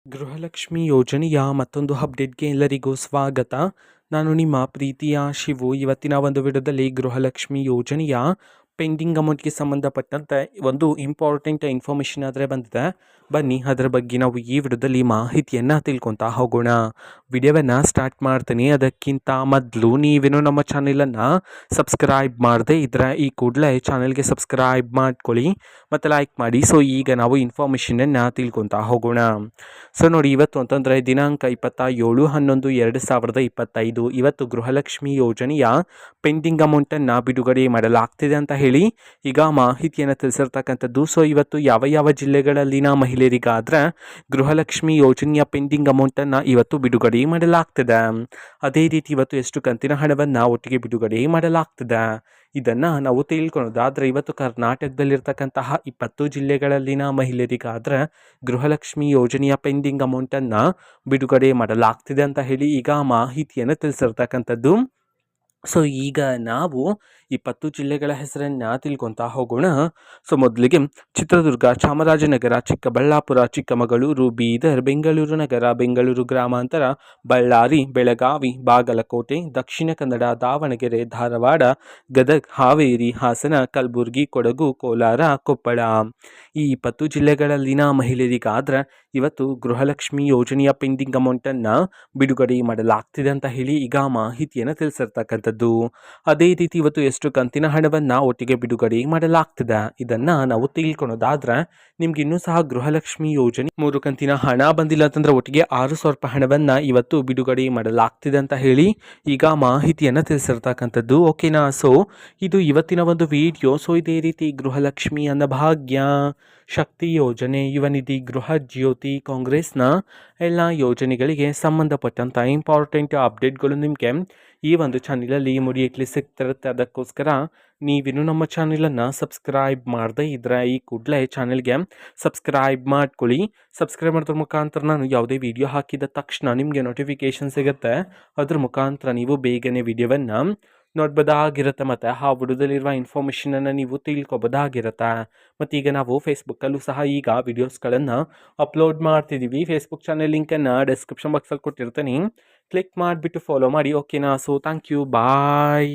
ಗೃಹಲಕ್ಷ್ಮಿ ಯೋಜನೆಯ ಮತ್ತೊಂದು ಅಪ್ಡೇಟ್ಗೆ ಎಲ್ಲರಿಗೂ ಸ್ವಾಗತ. ನಾನು ನಿಮ್ಮ ಪ್ರೀತಿಯ ಶಿವು. ಇವತ್ತಿನ ಒಂದು ವಿಡಿಯೋದಲ್ಲಿ ಗೃಹಲಕ್ಷ್ಮಿ ಯೋಜನೆಯ ಪೆಂಡಿಂಗ್ ಅಮೌಂಟ್ಗೆ ಸಂಬಂಧಪಟ್ಟಂತೆ ಒಂದು ಇಂಪಾರ್ಟೆಂಟ್ ಇನ್ಫಾರ್ಮೇಷನ್ ಆದರೆ ಬಂದಿದೆ. ಬನ್ನಿ ಅದರ ಬಗ್ಗೆ ನಾವು ಈ ವಿಡಿಯೋದಲ್ಲಿ ಮಾಹಿತಿಯನ್ನು ತಿಳ್ಕೊತಾ ಹೋಗೋಣ. ವಿಡಿಯೋವನ್ನು ಸ್ಟಾರ್ಟ್ ಮಾಡ್ತೀನಿ. ಅದಕ್ಕಿಂತ ಮೊದಲು ನೀವೇನು ನಮ್ಮ ಚಾನೆಲನ್ನು ಸಬ್ಸ್ಕ್ರೈಬ್ ಮಾಡದೆ ಇದ್ರೆ ಈ ಕೂಡಲೇ ಚಾನೆಲ್ಗೆ ಸಬ್ಸ್ಕ್ರೈಬ್ ಮಾಡ್ಕೊಳ್ಳಿ ಮತ್ತು ಲೈಕ್ ಮಾಡಿ. ಸೊ ಈಗ ನಾವು ಇನ್ಫಾರ್ಮೇಷನನ್ನು ತಿಳ್ಕೊತಾ ಹೋಗೋಣ. ಸೊ ನೋಡಿ, ಇವತ್ತು ಅಂತಂದರೆ ದಿನಾಂಕ 27/11/2025 ಇವತ್ತು ಗೃಹಲಕ್ಷ್ಮಿ ಯೋಜನೆಯ ಪೆಂಡಿಂಗ್ ಅಮೌಂಟನ್ನು ಬಿಡುಗಡೆ ಮಾಡಲಾಗ್ತಿದೆ ಅಂತ ಹೇಳಿ ಈಗ ಮಾಹಿತಿಯನ್ನು ತಿಳಿಸಿರ್ತಕ್ಕಂಥದ್ದು. ಸೊ ಇವತ್ತು ಯಾವ ಯಾವ ಜಿಲ್ಲೆಗಳಲ್ಲಿನ ಮಹಿಳೆಯರಿಗಾದ್ರೆ ಗೃಹಲಕ್ಷ್ಮಿ ಯೋಜನೆಯ ಪೆಂಡಿಂಗ್ ಅಮೌಂಟನ್ನು ಇವತ್ತು ಬಿಡುಗಡೆ ಮಾಡಲಾಗ್ತದೆ. ಅದೇ ರೀತಿ ಇವತ್ತು ಎಷ್ಟು ಕಂತಿನ ಹಣವನ್ನು ಒಟ್ಟಿಗೆ ಬಿಡುಗಡೆ ಮಾಡಲಾಗ್ತದೆ ಇದನ್ನು ನಾವು ತಿಳ್ಕೊಳ್ಳೋದಾದರೆ, ಇವತ್ತು ಕರ್ನಾಟಕದಲ್ಲಿರ್ತಕ್ಕಂತಹ 20 ಜಿಲ್ಲೆಗಳಲ್ಲಿನ ಮಹಿಳೆಯರಿಗಾದ್ರೆ ಗೃಹಲಕ್ಷ್ಮಿ ಯೋಜನೆಯ ಪೆಂಡಿಂಗ್ ಅಮೌಂಟನ್ನು ಬಿಡುಗಡೆ ಮಾಡಲಾಗ್ತಿದೆ ಅಂತ ಹೇಳಿ ಈಗ ಮಾಹಿತಿಯನ್ನು ತಿಳಿಸಿರ್ತಕ್ಕಂಥದ್ದು. ಸೊ ಈಗ ನಾವು 20 ಜಿಲ್ಲೆಗಳ ಹೆಸರನ್ನು ತಿಳ್ಕೊತಾ ಹೋಗೋಣ. ಸೊ ಮೊದಲಿಗೆ ಚಿತ್ರದುರ್ಗ, ಚಾಮರಾಜನಗರ, ಚಿಕ್ಕಬಳ್ಳಾಪುರ, ಚಿಕ್ಕಮಗಳೂರು, ಬೀದರ್, ಬೆಂಗಳೂರು ನಗರ, ಬೆಂಗಳೂರು ಗ್ರಾಮಾಂತರ, ಬಳ್ಳಾರಿ, ಬೆಳಗಾವಿ, ಬಾಗಲಕೋಟೆ, ದಕ್ಷಿಣ ಕನ್ನಡ, ದಾವಣಗೆರೆ, ಧಾರವಾಡ, ಗದಗ, ಹಾವೇರಿ, ಹಾಸನ, ಕಲಬುರಗಿ, ಕೊಡಗು, ಕೋಲಾರ, ಕೊಪ್ಪಳ. ಈ 20 ಜಿಲ್ಲೆಗಳಲ್ಲಿನ ಮಹಿಳೆಯರಿಗಾದ್ರೆ ಇವತ್ತು ಗೃಹಲಕ್ಷ್ಮಿ ಯೋಜನೆಯ ಪೆಂಡಿಂಗ್ ಅಮೌಂಟನ್ನು ಬಿಡುಗಡೆ ಮಾಡಲಾಗ್ತಿದೆ ಅಂತ ಹೇಳಿ ಈಗ ಮಾಹಿತಿಯನ್ನು ತಿಳಿಸಿರ್ತಕ್ಕಂಥದ್ದು. ಅದೇ ರೀತಿ ಇವತ್ತು ಎಷ್ಟು ಕಂತಿನ ಹಣವನ್ನು ಒಟ್ಟಿಗೆ ಬಿಡುಗಡೆ ಮಾಡಲಾಗ್ತದೆ ಇದನ್ನು ನಾವು ತಿಳ್ಕೊಳೋದಾದ್ರೆ, ನಿಮ್ಗೆ ಇನ್ನೂ ಸಹ ಗೃಹಲಕ್ಷ್ಮಿ ಯೋಜನೆ 3 ಕಂತಿನ ಹಣ ಬಂದಿಲ್ಲ ಅಂತಂದ್ರೆ ಒಟ್ಟಿಗೆ 6,000 ರೂಪಾಯಿ ಹಣವನ್ನು ಇವತ್ತು ಬಿಡುಗಡೆ ಮಾಡಲಾಗ್ತಿದೆ ಅಂತ ಹೇಳಿ ಈಗ ಮಾಹಿತಿಯನ್ನು ತಿಳಿಸಿರ್ತಕ್ಕಂಥದ್ದು. ಓಕೆನಾ? ಸೊ ಇದು ಇವತ್ತಿನ ಒಂದು ವಿಡಿಯೋ. ಸೊ ಇದೇ ರೀತಿ ಗೃಹಲಕ್ಷ್ಮಿ, ಅನ್ನಭಾಗ್ಯ, ಶಕ್ತಿ ಯೋಜನೆ, ಯುವ ನಿಧಿ, ಗೃಹ ಜ್ಯೋತಿ, ಕಾಂಗ್ರೆಸ್ನ ಎಲ್ಲ ಯೋಜನೆಗಳಿಗೆ ಸಂಬಂಧಪಟ್ಟಂಥ ಇಂಪಾರ್ಟೆಂಟ್ ಅಪ್ಡೇಟ್ಗಳು ನಿಮಗೆ ಈ ಒಂದು ಚಾನಲಲ್ಲಿ ಇಮಿಡಿಯೇಟ್ಲಿ ಸಿಗ್ತಿರುತ್ತೆ. ಅದಕ್ಕೋಸ್ಕರ ನೀವಿನ್ನೂ ನಮ್ಮ ಚಾನಲನ್ನು ಸಬ್ಸ್ಕ್ರೈಬ್ ಮಾಡದೆ ಇದ್ದರೆ ಈ ಕೂಡಲೇ ಚಾನಲ್ಗೆ ಸಬ್ಸ್ಕ್ರೈಬ್ ಮಾಡ್ಕೊಳ್ಳಿ. ಸಬ್ಸ್ಕ್ರೈಬ್ ಮಾಡೋದ್ರ ಮುಖಾಂತರ ನಾನು ಯಾವುದೇ ವಿಡಿಯೋ ಹಾಕಿದ ತಕ್ಷಣ ನಿಮಗೆ ನೋಟಿಫಿಕೇಷನ್ ಸಿಗುತ್ತೆ. ಅದ್ರ ಮುಖಾಂತರ ನೀವು ಬೇಗನೆ ವಿಡಿಯೋವನ್ನು ನೋಡ್ಬೋದಾಗಿರುತ್ತೆ ಮತ್ತು ಆ ವಿಡಿಯೋದಲ್ಲಿರುವ ಇನ್ಫಾರ್ಮೇಷನನ್ನು ನೀವು ತಿಳ್ಕೊಬೋದಾಗಿರುತ್ತೆ. ಮತ್ತು ಈಗ ನಾವು ಫೇಸ್ಬುಕ್ಕಲ್ಲೂ ಸಹ ಈಗ ವಿಡಿಯೋಸ್ಗಳನ್ನು ಅಪ್ಲೋಡ್ ಮಾಡ್ತಿದ್ದೀವಿ. ಫೇಸ್ಬುಕ್ ಚಾನಲ್ ಲಿಂಕನ್ನು ಡಿಸ್ಕ್ರಿಪ್ಷನ್ ಬಾಕ್ಸಲ್ಲಿ ಕೊಟ್ಟಿರ್ತೀನಿ. ಕ್ಲಿಕ್ ಮಾಡಿಬಿಟ್ಟು ಫಾಲೋ ಮಾಡಿ. ಓಕೆನಾ? So thank you, bye.